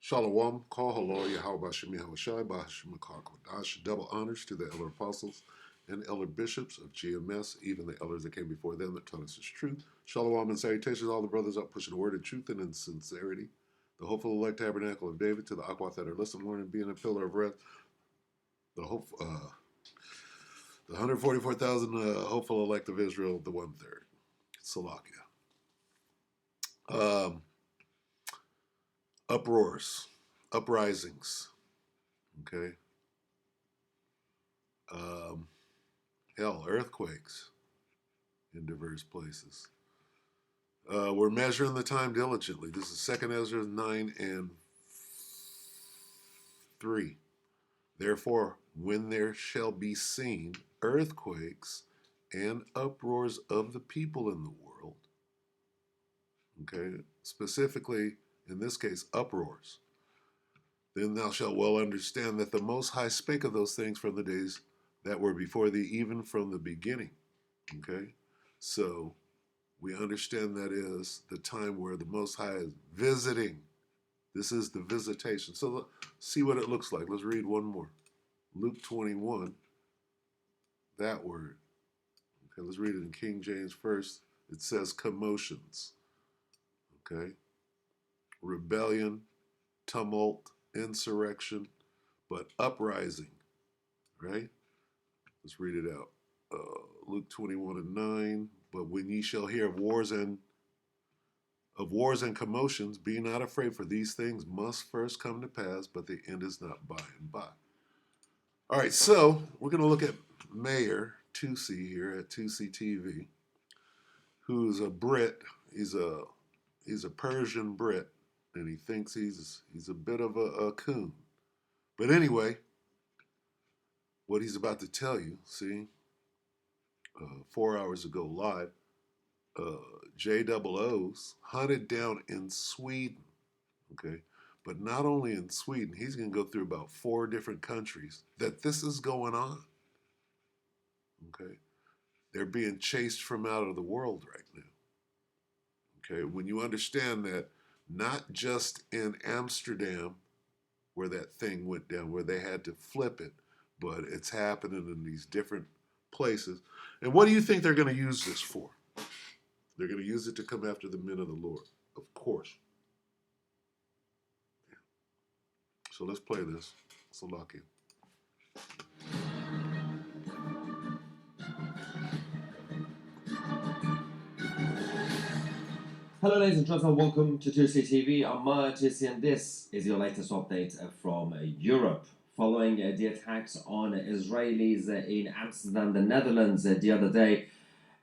Shalom, Kol Halor, Yahweh Shemi Hawashai, Bahashim Kodash. Double honors to the elder apostles and elder bishops of GMS, even the elders that came before them that taught us his truth. Shalom and salutations, all the brothers out pushing the word of truth and in sincerity. The hopeful elect tabernacle of David, to the Aquath that are listening, learning, being a pillar of rest. The 144,000 hopeful elect of Israel, the 1/3. Salakia. Uproars, uprisings, okay? Hell, earthquakes in diverse places. We're measuring the time diligently. This is 2 Ezra 9 and 3. Therefore, when there shall be seen earthquakes and uproars of the people in the world, okay, specifically in this case, uproars, then thou shalt well understand that the Most High spake of those things from the days that were before thee, even from the beginning. Okay? So we understand that is the time where the Most High is visiting. This is the visitation. So let's see what it looks like. Let's read one more. Luke 21, that word. Okay, let's read it in King James first. It says commotions. Okay? Rebellion, tumult, insurrection, but uprising. Right? Let's read it out. Luke 21 and 9. But when ye shall hear of wars and commotions, be not afraid, for these things must first come to pass, but the end is not by and by. All right, so we're going to look at Mayor Tusi here at Tusi TV, who's a Brit. He's a Persian Brit, and he thinks he's a bit of a coon. But anyway, what he's about to tell you, see, 4 hours ago live, JOO's hunted down in Sweden, okay? But not only in Sweden, he's going to go through about 4 different countries that this is going on, okay? They're being chased from out of the world right now, okay? When you understand that not just in Amsterdam where that thing went down, where they had to flip it, but it's happening in these different places. And what do you think they're going to use this for? They're going to use it to come after the men of the Lord, of course. So let's play this. Salakia. Hello ladies and gentlemen, welcome to 2C I'm Murderous, and this is your latest update from Europe. Following the attacks on Israelis in Amsterdam, the Netherlands the other day,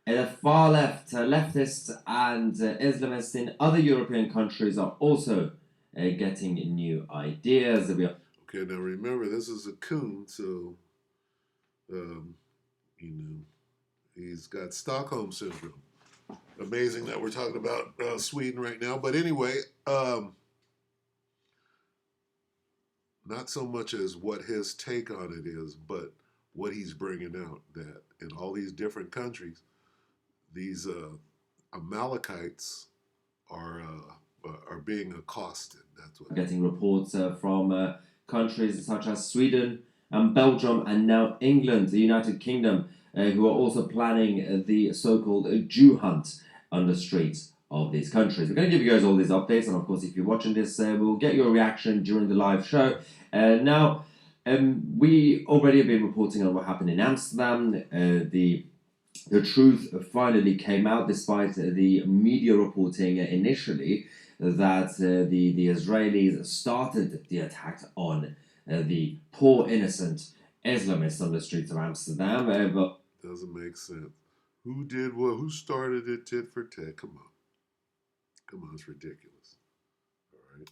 the far left, leftists and Islamists in other European countries are also getting new ideas. Okay, now remember, this is a coon, so, he's got Stockholm Syndrome. Amazing that we're talking about Sweden right now. But anyway, not so much as what his take on it is, but what he's bringing out, that in all these different countries, these Amalekites are being accosted. That's what. Getting reports from countries such as Sweden and Belgium and now England, the United Kingdom, who are also planning the so-called Jew hunt on the streets of these countries. We're going to give you guys all these updates, and of course, if you're watching this, we'll get your reaction during the live show. Now, we already have been reporting on what happened in Amsterdam. The truth finally came out, despite the media reporting initially that the Israelis started the attack on the poor innocent Islamists on the streets of Amsterdam. But doesn't make sense. Who did what? Who started it tit for tat? Come on, it's ridiculous. All right.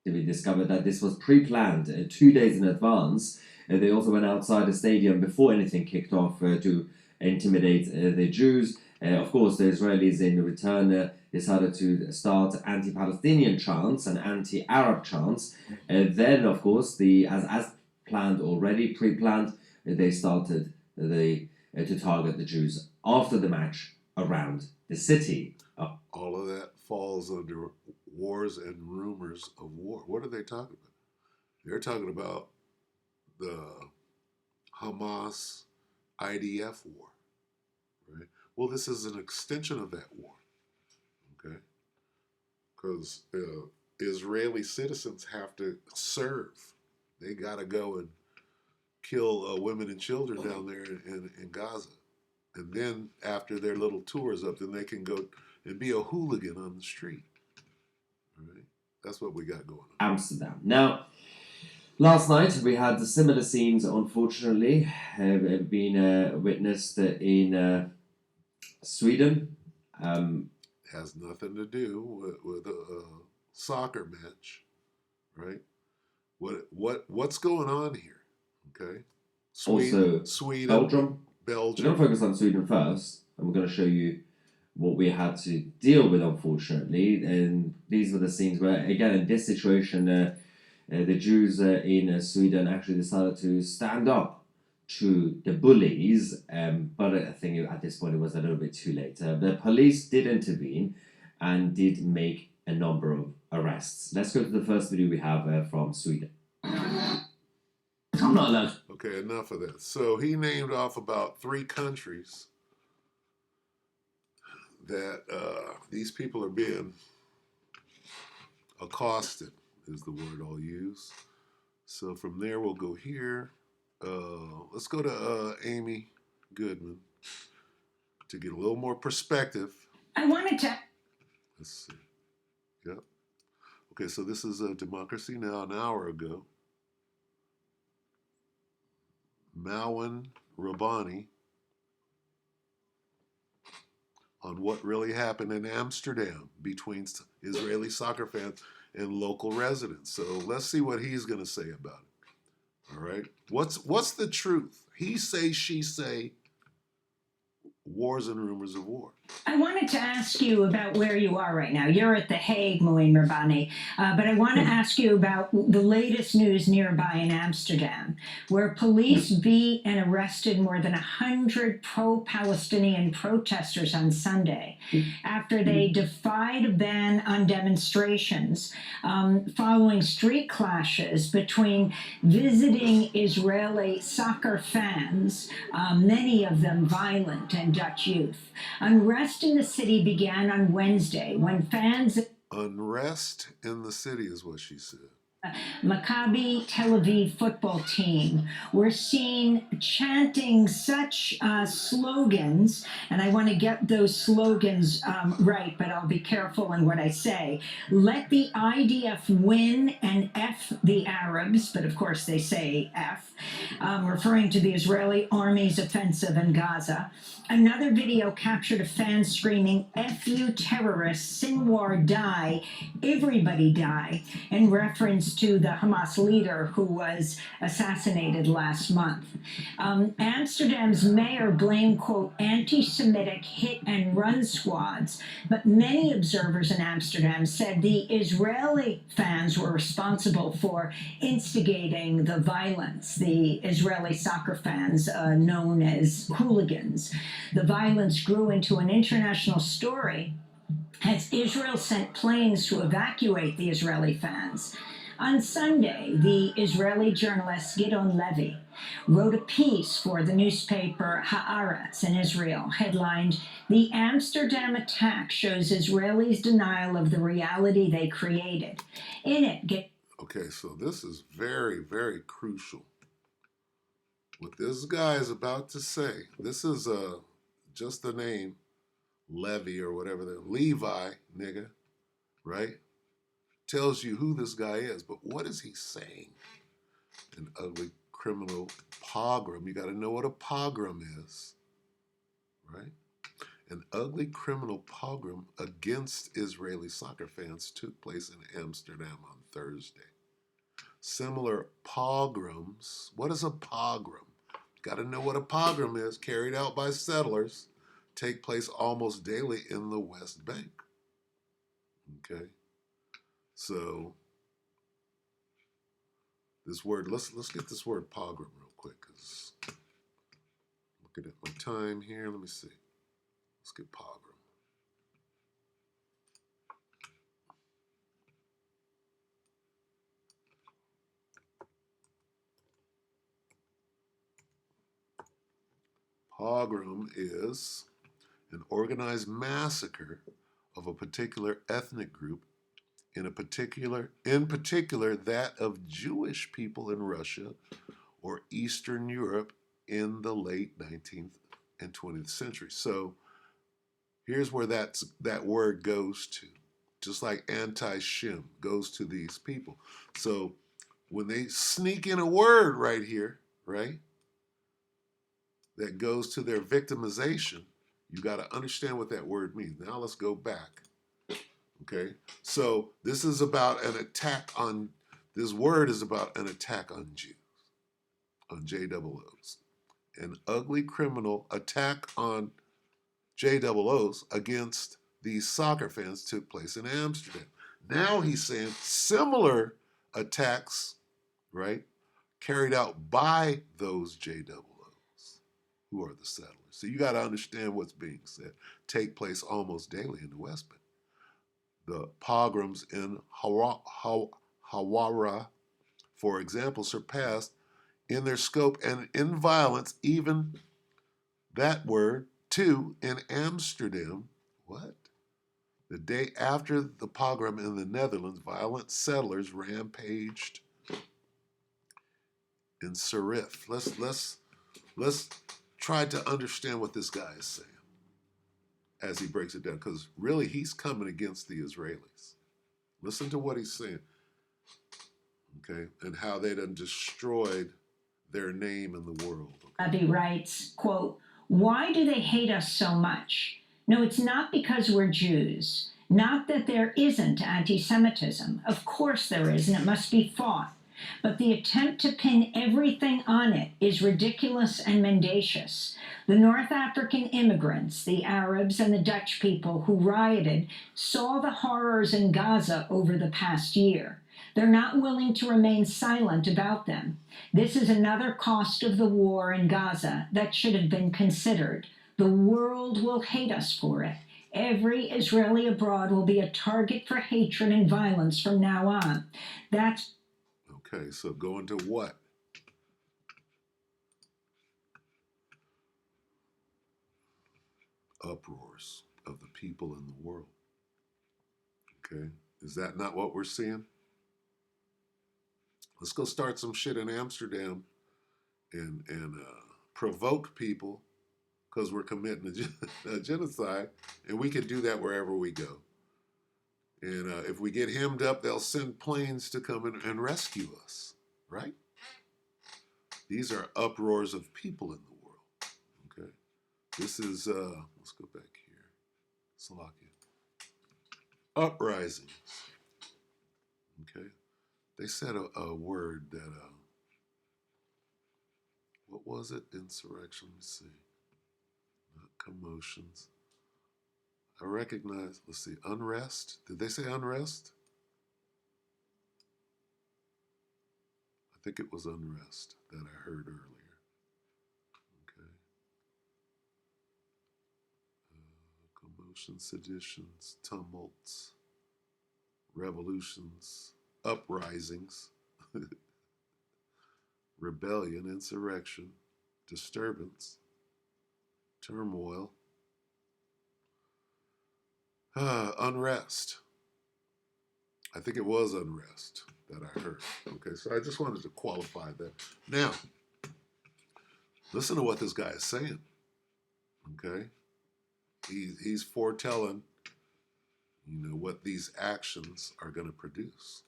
We discovered that this was pre-planned 2 days in advance. They also went outside the stadium before anything kicked off to intimidate the Jews. Of course, the Israelis in return decided to start anti-Palestinian chants and anti-Arab chants. Then, of course, as planned already, pre-planned, they started to target the Jews after the match around the city. All of that falls under wars and rumors of war. What are they talking about? They're talking about the Hamas IDF war, right? Well, this is an extension of that war, okay? Because Israeli citizens have to serve. They got to go and kill women and children down there in Gaza. And then after their little tour is up, then they can go and be a hooligan on the street. Right? That's what we got going on. Amsterdam. Now, last night we had similar scenes, unfortunately, have been witnessed in Sweden. Has nothing to do with a soccer match, right? What's going on here? Okay, Sweden, Belgium. We're going to Belgium. focus on Sweden first, and we're going to show you what we had to deal with, unfortunately. And these were the scenes where, again, in this situation, the Jews in Sweden actually decided to stand up to the bullies, but I think at this point it was a little bit too late. The police did intervene and did make a number of arrests. Let's go to the first video we have from Sweden. I'm not allowed. Okay, enough of that. So he named off about 3 countries that these people are being accosted, is the word I'll use. So from there we'll go here. Let's go to Amy Goodman to get a little more perspective. I wanted to. Let's see. Yep. Okay, so this is Democracy Now! An hour ago. Malwin Rabani on what really happened in Amsterdam between Israeli soccer fans and local residents. So let's see what he's going to say about it. All right. What's the truth? He say, she say, wars and rumors of war. I wanted to ask you about where you are right now. You're at The Hague, Moeen Rabbani, but I want to ask you about the latest news nearby in Amsterdam, where police beat and arrested more than 100 pro-Palestinian protesters on Sunday after they defied a ban on demonstrations following street clashes between visiting Israeli soccer fans, many of them violent and Dutch youth. Unrest in the city began on Wednesday when fans. Unrest in the city is what she said. Maccabi Tel Aviv football team were seen chanting such slogans, and I want to get those slogans right, but I'll be careful in what I say. Let the IDF win and F the Arabs, but of course they say F, referring to the Israeli army's offensive in Gaza. Another video captured a fan screaming, F you terrorists, Sinwar die, everybody die, in reference to the Hamas leader who was assassinated last month. Amsterdam's mayor blamed, quote, anti-Semitic hit-and-run squads, but many observers in Amsterdam said the Israeli fans were responsible for instigating the violence, the Israeli soccer fans known as Hooligans. The violence grew into an international story as Israel sent planes to evacuate the Israeli fans. On Sunday, the Israeli journalist Gidon Levy wrote a piece for the newspaper Haaretz in Israel, headlined, The Amsterdam Attack Shows Israelis' Denial of the Reality They Created. In it, Okay, so this is very, very crucial. What this guy is about to say, this is just the name, Levy or whatever, the Levi, nigga, right? Tells you who this guy is, but what is he saying? An ugly criminal pogrom. You got to know what a pogrom is, right? An ugly criminal pogrom against Israeli soccer fans took place in Amsterdam on Thursday. Similar pogroms. What is a pogrom? Got to know what a pogrom is, carried out by settlers, take place almost daily in the West Bank. Okay? So this word, let's get this word pogrom real quick, because looking at my time here, let me see. Let's get pogrom. Pogrom is an organized massacre of a particular ethnic group, in particular that of Jewish people in Russia or Eastern Europe in the late 19th and 20th century. So here's where that word goes to, just like anti-Shem goes to these people. So when they sneak in a word right here, right, that goes to their victimization, you got to understand what that word means. Now let's go back. Okay, so this is about an attack on, this word is about an attack on Jews, on JOOs. An ugly criminal attack on JOOs against these soccer fans took place in Amsterdam. Now he's saying similar attacks, right, carried out by those JOOs, who are the settlers. So you got to understand what's being said. Take place almost daily in the West Bank. The pogroms in Hawara, for example, surpassed in their scope and in violence even that word too in Amsterdam. What? The day after the pogrom in the Netherlands, violent settlers rampaged in Serif. Let's try to understand what this guy is saying as he breaks it down, because really he's coming against the Israelis. Listen to what he's saying, okay, and how they done destroyed their name in the world. Okay? Rabbi writes, quote, "Why do they hate us so much? No, it's not because we're Jews. Not that there isn't anti-Semitism. Of course there is, and it must be fought. But the attempt to pin everything on it is ridiculous and mendacious. The North African immigrants, the Arabs and the Dutch people who rioted, saw the horrors in Gaza over the past year. They're not willing to remain silent about them. This is another cost of the war in Gaza that should have been considered. The world will hate us for it. Every Israeli abroad will be a target for hatred and violence from now on. That's..." Okay, so going to what? Uproars of the people in the world. Okay, is that not what we're seeing? Let's go start some shit in Amsterdam and provoke people, because we're committing a genocide, and we can do that wherever we go. And if we get hemmed up, they'll send planes to come in and rescue us, right? These are uproars of people in the world, okay? This is, let's go back here, Slovakia. Uprisings, okay? They said a word that, what was it? Insurrection, let me see. Not commotions. I recognize, let's see, unrest. Did they say unrest? I think it was unrest that I heard earlier. Okay. Commotions, seditions, tumults, revolutions, uprisings, rebellion, insurrection, disturbance, turmoil, unrest. I think it was unrest that I heard. Okay, so I just wanted to qualify that. Now, listen to what this guy is saying. Okay, he's foretelling, what these actions are going to produce.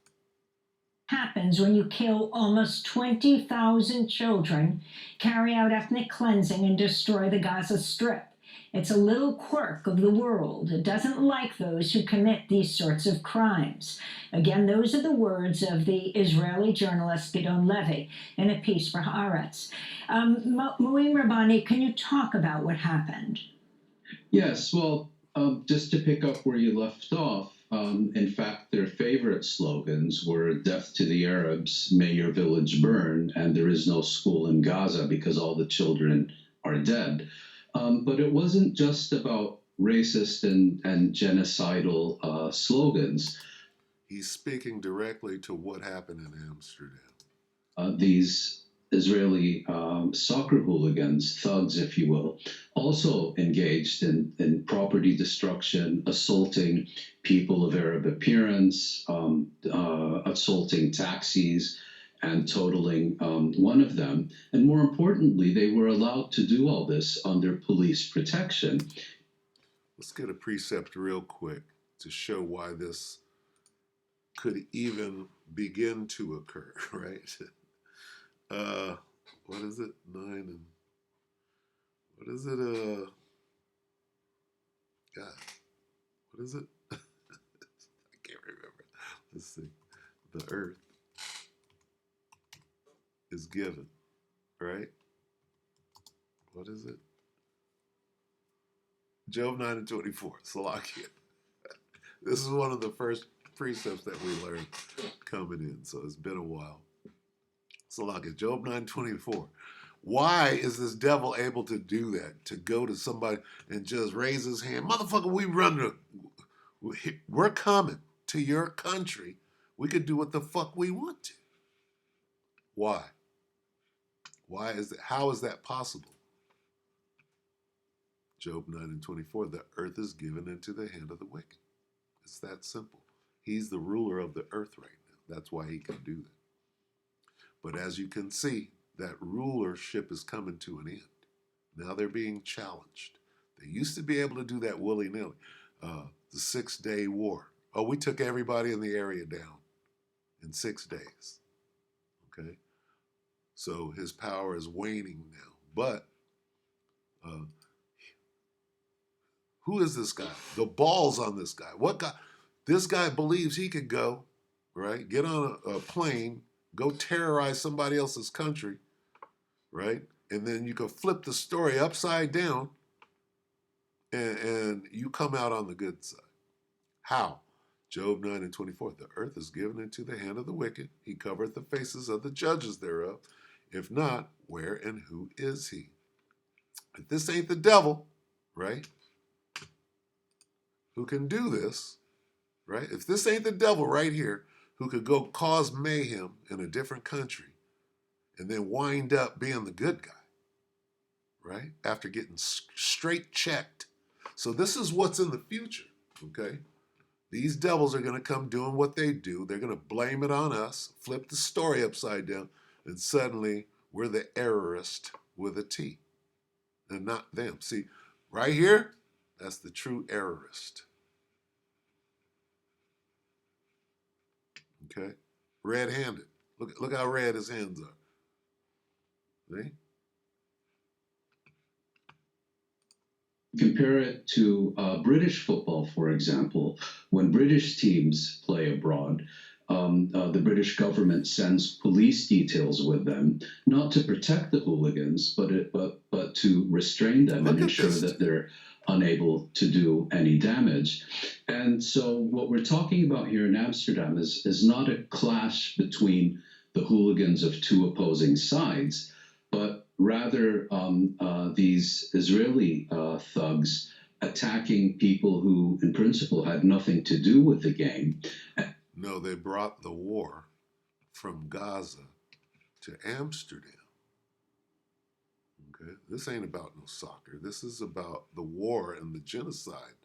Happens when you kill almost 20,000 children, carry out ethnic cleansing, and destroy the Gaza Strip. It's a little quirk of the world. It doesn't like those who commit these sorts of crimes. Again, those are the words of the Israeli journalist Gidon Levy in a piece for Haaretz. Moim Rabbani, can you talk about what happened? Yes, well, just to pick up where you left off, in fact, their favorite slogans were "Death to the Arabs, may your village burn," and "There is no school in Gaza because all the children are dead." But it wasn't just about racist and genocidal slogans. He's speaking directly to what happened in Amsterdam. These Israeli soccer hooligans, thugs, if you will, also engaged in property destruction, assaulting people of Arab appearance, assaulting taxis, and totaling one of them. And more importantly, they were allowed to do all this under police protection. Let's get a precept real quick to show why this could even begin to occur, right? What is it? 9 and what is it? God, what is it? I can't remember. Let's see. The earth is given, right? What is it? Job 9 and 24, Salakia. This is one of the first precepts that we learned coming in, so it's been a while. Salakia, Job 9:24. Why is this devil able to do that? To go to somebody and just raise his hand, motherfucker, we're coming to your country. We could do what the fuck we want to. Why? Why is it? How is that possible? Job 9 and 24. The earth is given into the hand of the wicked. It's that simple. He's the ruler of the earth right now. That's why he can do that. But as you can see, that rulership is coming to an end. Now they're being challenged. They used to be able to do that willy-nilly. The 6-day war. Oh, we took everybody in the area down in 6 days. Okay? So his power is waning now. But who is this guy? The balls on this guy. What guy? This guy believes he could go, right? Get on a plane, go terrorize somebody else's country, right? And then you can flip the story upside down and you come out on the good side. How? Job 9 and 24. The earth is given into the hand of the wicked. He covereth the faces of the judges thereof. If not, where and who is he? If this ain't the devil, right, who can do this, right? If this ain't the devil right here who could go cause mayhem in a different country and then wind up being the good guy, right? After getting straight checked. So this is what's in the future, okay? These devils are going to come doing what they do. They're going to blame it on us, flip the story upside down, and suddenly we're the errorist with a T and not them. See, right here, that's the true errorist. Okay? Red-handed. Look how red his hands are. See? Compare it to British football, for example. When British teams play abroad, the British government sends police details with them, not to protect the hooligans, but to restrain them and ensure that they're unable to do any damage. And so what we're talking about here in Amsterdam is not a clash between the hooligans of two opposing sides, but rather these Israeli thugs attacking people who, in principle, had nothing to do with the game. No, they brought the war from Gaza to Amsterdam. Okay, this ain't about no soccer. This is about the war and the genocide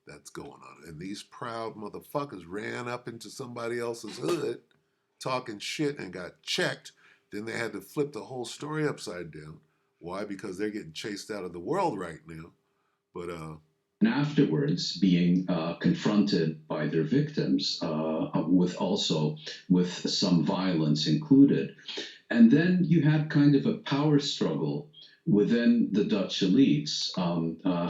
that's going on. And these proud motherfuckers ran up into somebody else's hood talking shit and got checked. Then they had to flip the whole story upside down. Why? Because they're getting chased out of the world right now. But and afterwards being confronted by their victims, with some violence included. And then you had kind of a power struggle within the Dutch elites.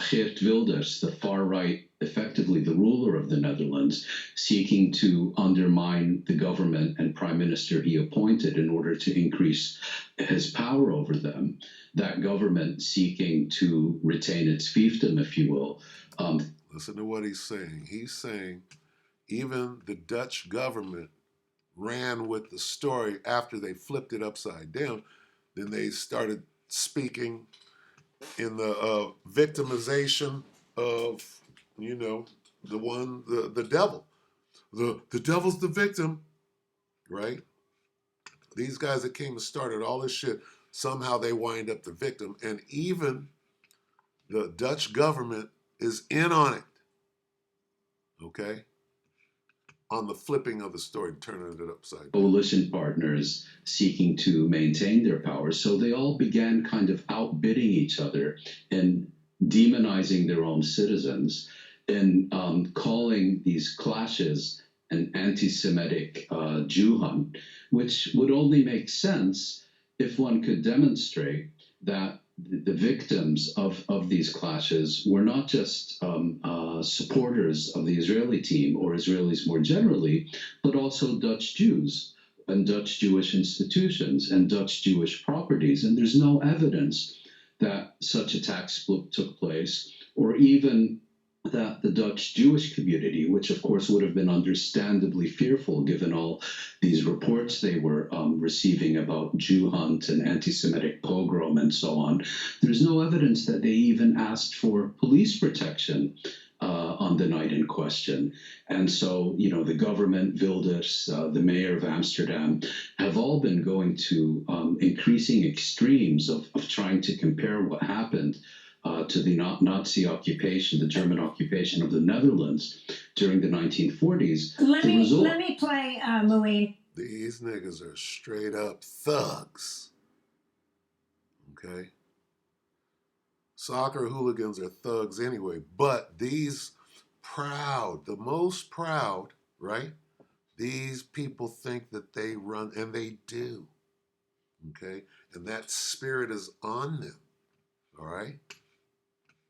Geert Wilders, the far right, effectively the ruler of the Netherlands, seeking to undermine the government and prime minister he appointed in order to increase his power over them. That government seeking to retain its fiefdom, if you will. Listen to what he's saying. He's saying even the Dutch government ran with the story after they flipped it upside down. Then they started speaking in the victimization of, the devil. The devil's the victim, right? These guys that came and started all this shit, somehow they wind up the victim. And even the Dutch government is in on it. Okay? On the flipping of the story, turning it upside down. Coalition partners seeking to maintain their power. So they all began kind of outbidding each other and demonizing their own citizens and calling these clashes an anti-Semitic Jew hunt, which would only make sense if one could demonstrate that the victims of these clashes were not just supporters of the Israeli team or Israelis more generally, but also Dutch Jews and Dutch Jewish institutions and Dutch Jewish properties. And there's no evidence that such attacks took place, or even that the Dutch Jewish community, which of course would have been understandably fearful given all these reports they were receiving about Jew hunt and anti-Semitic pogrom and so on, there's no evidence that they even asked for police protection on the night in question. And so, you know, the government, Wilders, the mayor of Amsterdam, have all been going to increasing extremes of trying to compare what happened to the Nazi occupation, the German occupation of the Netherlands during the 1940s. Let me play, Muin. These niggas are straight up thugs. Okay? Soccer hooligans are thugs anyway, but these proud, the most proud, right? These people think that they run, and they do. Okay? And that spirit is on them. All right?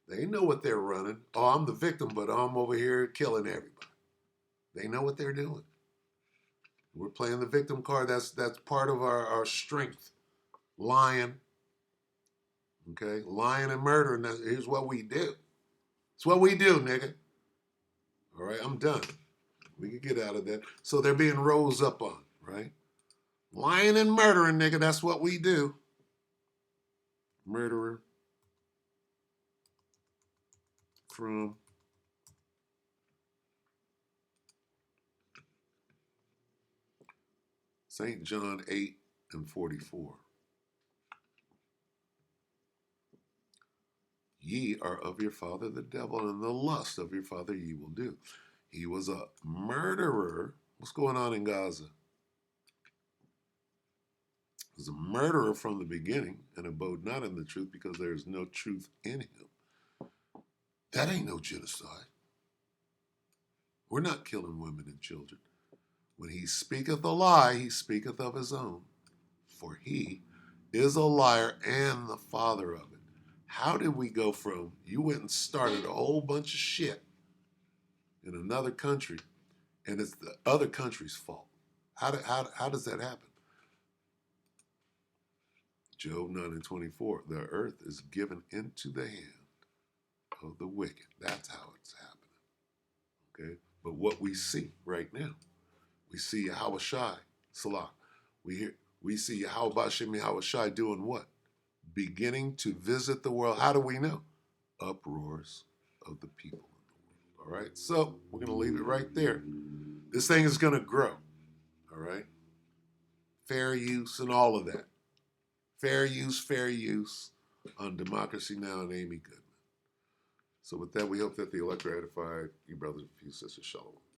They know what they're running. Oh, I'm the victim, but I'm over here killing everybody. They know what they're doing. We're playing the victim card. That's part of our strength. Lying. Okay? Lying and murdering. Here's what we do. It's what we do, nigga. All right? I'm done. We can get out of that. So they're being rose up on, right? Lying and murdering, nigga. That's what we do. Murderer. From St. John 8 and 44. Ye are of your father the devil, and the lust of your father ye will do. He was a murderer. What's going on in Gaza? He was a murderer from the beginning, and abode not in the truth, because there is no truth in him. That ain't no genocide. We're not killing women and children. When he speaketh a lie, he speaketh of his own, for he is a liar and the father of it. How did we go from, you went and started a whole bunch of shit in another country, and it's the other country's fault? How does that happen? Job 9 and 24, the earth is given into the hand of the wicked. That's how it's happening. Okay? But what we see right now, we see Yahweh Shai, Salah. We see Yahweh Shem Yahweh Shai doing what? Beginning to visit the world. How do we know? Uproars of the people in the world. All right? So we're going to leave it right there. This thing is going to grow. All right? Fair use and all of that. Fair use on Democracy Now! And Amy Goodman. So with that, we hope that the elect ratified. You brothers and sisters, shalom.